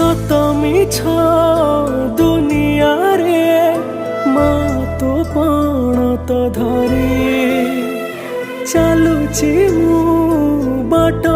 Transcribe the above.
सत मिछ दुनिया रे माँ तो पण तो धरी चलुची मु बाट